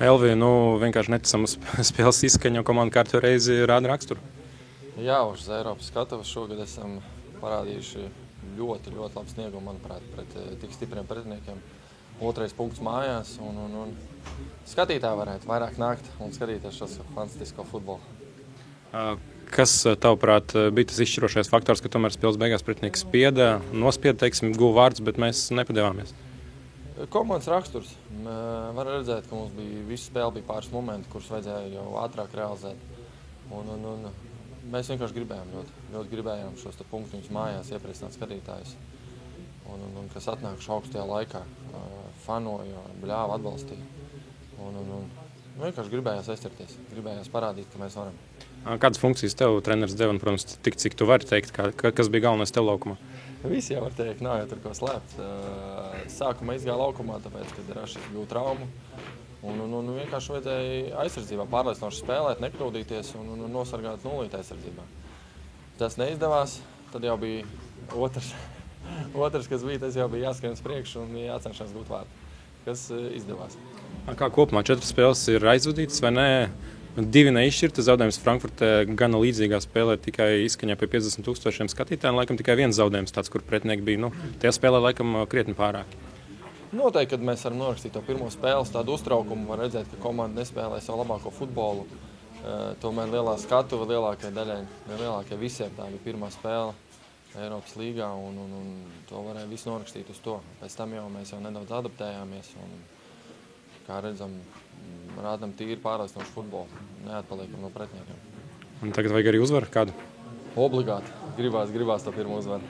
Elvija, vienkārši neticamas spēles izskaņa, komanda kārtējo reizi rāda raksturu. Jā, uz Eiropas skatuves šogad esam parādījuši ļoti labu sniegumu, manuprāt, pret tik stipriem pretiniekiem. Otrais punkts mājās, un skatītāji varētu vairāk nākt un skatīties šo fantastisko futbolu. Kas, tavuprāt, bija tas izšķirošais faktors, ka tomēr spēles beigās pretinieks nospieda, guva vārdus, bet mēs nepadevāmies? Komandas raksturs. Var redzēt, ka mums visu spēli bija pāris momenti, kurus vajadzēja jau ātrāk realizēt. Un mēs vienkārši gribējām, ļoti gribējām šos punktiņus mājās iepriecināt skatītājus. Un kas atnākuši augstajā laikā, fanoja, bļāva, atbalstīja. Vienkārši gribējās aizcerties, gribējās parādīt, ka mēs varam. Kādas funkcijas tev treneris deva un, protams, tik cik tu vari teikt, kas bija galvenais tev laukumā? Visi jau var teikt, nav jau tur ko slēpt. Sākumā izgāja laukumā, tāpēc, kad Rašis bija traumu. Un vienkārši vajadzēja aizsardzībā pārliecinoši spēlēt, nekļūdīties un nosargāt nulīt aizsardzībā. Tas neizdevās, tad jau bija otrs, kas bija, tas jau bija jāskrien uz priekšu un jācenšas gūt vārdu, kas izdevās. Kā kopumā 4 spēles ir aizvadītas vai nē? 2 neizšķirta, zaudējums Frankfurtē gana līdzīgā spēlē, tikai izskaņā pie 50,000 skatītājiem. Laikam tikai viens zaudējums tāds, kur pretinieki bija. Tajā spēlē laikam krietni pārāk. Noteikti, kad mēs varam norakstīt to pirmo spēles tādu uztraukumu, var redzēt, ka komanda nespēlē savu labāko futbolu. Tomēr lielā skatuve lielākajai daļai, lielākajai visiem tā bija pirmā spēle Eiropas līgā, un to varēja visu norakstīt uz to. Pēc tam mēs jau nedaudz adaptējāmies un, kā redzam, rādam tīri pārliecinošu futbolu, neatpaliekam no pretiniekiem. Un tagad vajag arī uzvaru kādu? Obligāti. Gribās to pirmo uzvaru.